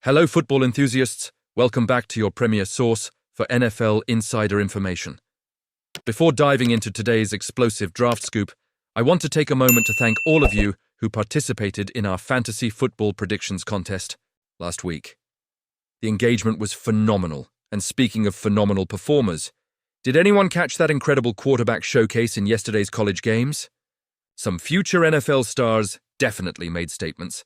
Hello, football enthusiasts. Welcome back to your premier source for NFL insider information. Before diving into today's explosive draft scoop, I want to take a moment to thank all of you who participated in our fantasy football predictions contest last week. The engagement was phenomenal, and speaking of phenomenal performers, did anyone catch that incredible quarterback showcase in yesterday's college games? Some future NFL stars definitely made statements.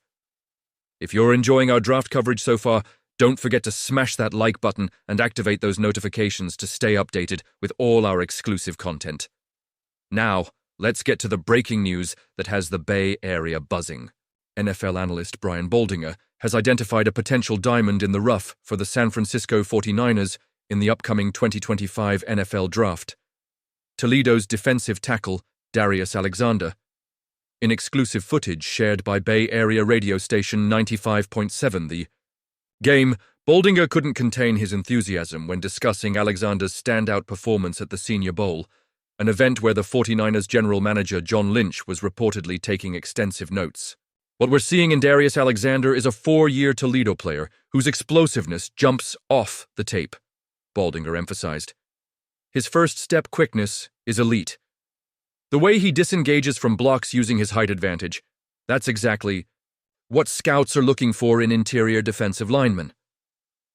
If you're enjoying our draft coverage so far, don't forget to smash that like button and activate those notifications to stay updated with all our exclusive content. Now, let's get to the breaking news that has the Bay Area buzzing. NFL analyst Brian Baldinger has identified a potential diamond in the rough for the San Francisco 49ers in the upcoming 2025 NFL Draft. Toledo's defensive tackle, Darius Alexander. In exclusive footage shared by Bay Area radio station 95.7 The Game, Baldinger couldn't contain his enthusiasm when discussing Alexander's standout performance at the Senior Bowl, an event where the 49ers general manager John Lynch was reportedly taking extensive notes. What we're seeing in Darius Alexander is a 4-year Toledo player whose explosiveness jumps off the tape, Baldinger emphasized. His first-step quickness is elite. The way he disengages from blocks using his height advantage, that's exactly what scouts are looking for in interior defensive linemen.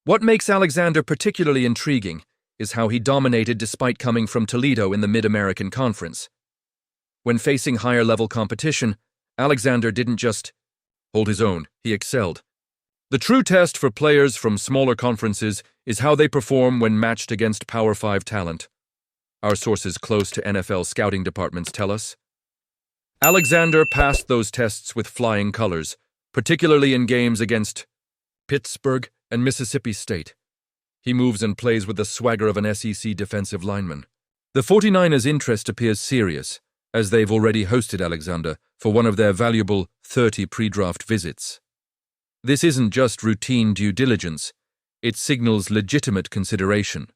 What makes Alexander particularly intriguing is how he dominated despite coming from Toledo in the Mid-American Conference. When facing higher-level competition, Alexander didn't just hold his own, he excelled. The true test for players from smaller conferences is how they perform when matched against Power 5 talent. Our sources close to NFL scouting departments tell us. Alexander passed those tests with flying colors, particularly in games against Pittsburgh and Mississippi State. He moves and plays with the swagger of an SEC defensive lineman. The 49ers' interest appears serious, as they've already hosted Alexander for one of their valuable 30 pre-draft visits. This isn't just routine due diligence, it signals legitimate consideration.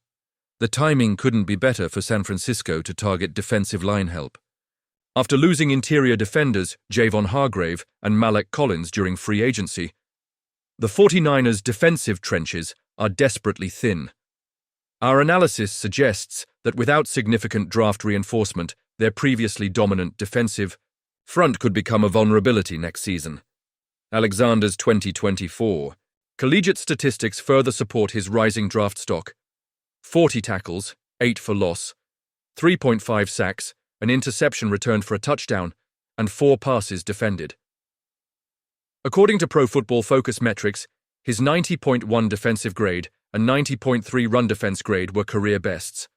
The timing couldn't be better for San Francisco to target defensive line help. After losing interior defenders Javon Hargrave and Malik Collins during free agency, the 49ers' defensive trenches are desperately thin. Our analysis suggests that without significant draft reinforcement, their previously dominant defensive front could become a vulnerability next season. Alexander's 2024 collegiate statistics further support his rising draft stock. 40 tackles, 8 for loss, 3.5 sacks, an interception returned for a touchdown, and 4 passes defended. According to Pro Football Focus metrics, his 90.1 defensive grade and 90.3 run defense grade were career bests.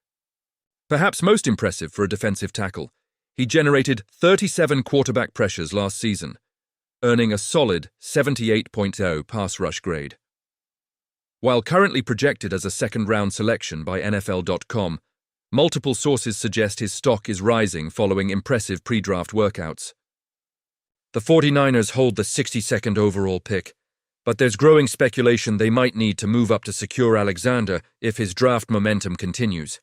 Perhaps most impressive for a defensive tackle, he generated 37 quarterback pressures last season, earning a solid 78.0 pass rush grade. While currently projected as a second-round selection by NFL.com, multiple sources suggest his stock is rising following impressive pre-draft workouts. The 49ers hold the 62nd overall pick, but there's growing speculation they might need to move up to secure Alexander if his draft momentum continues.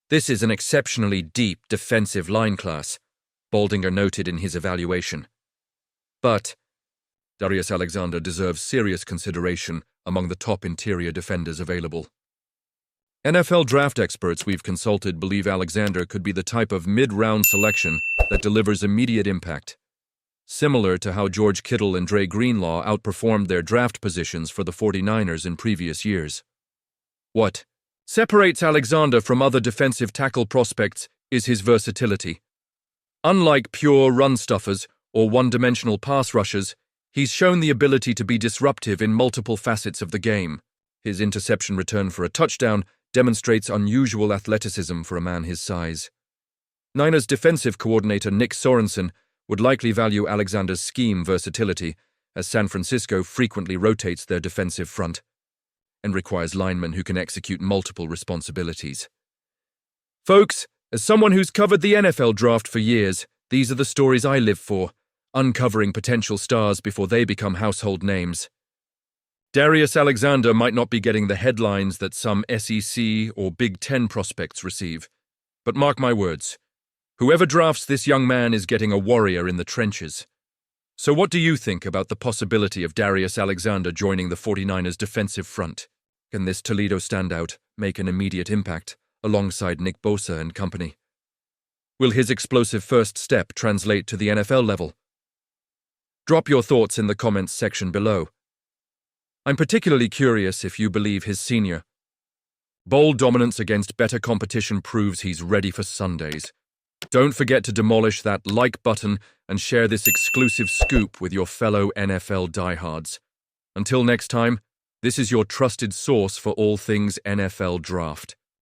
This is an exceptionally deep defensive line class, Baldinger noted in his evaluation. But Darius Alexander deserves serious consideration among the top interior defenders available. NFL draft experts we've consulted believe Alexander could be the type of mid-round selection that delivers immediate impact, similar to how George Kittle and Dre Greenlaw outperformed their draft positions for the 49ers in previous years. What separates Alexander from other defensive tackle prospects is his versatility. Unlike pure run-stuffers or one-dimensional pass rushers, he's shown the ability to be disruptive in multiple facets of the game. His interception return for a touchdown demonstrates unusual athleticism for a man his size. Niners defensive coordinator Nick Sorensen would likely value Alexander's scheme versatility, as San Francisco frequently rotates their defensive front and requires linemen who can execute multiple responsibilities. Folks, as someone who's covered the NFL draft for years, these are the stories I live for, uncovering potential stars before they become household names. Darius Alexander might not be getting the headlines that some SEC or Big Ten prospects receive, but mark my words, whoever drafts this young man is getting a warrior in the trenches. So what do you think about the possibility of Darius Alexander joining the 49ers defensive front? Can this Toledo standout make an immediate impact alongside Nick Bosa and company? Will his explosive first step translate to the NFL level? Drop your thoughts in the comments section below. I'm particularly curious if you believe his senior bold dominance against better competition proves he's ready for Sundays. Don't forget to demolish that like button and share this exclusive scoop with your fellow NFL diehards. Until next time, this is your trusted source for all things NFL draft.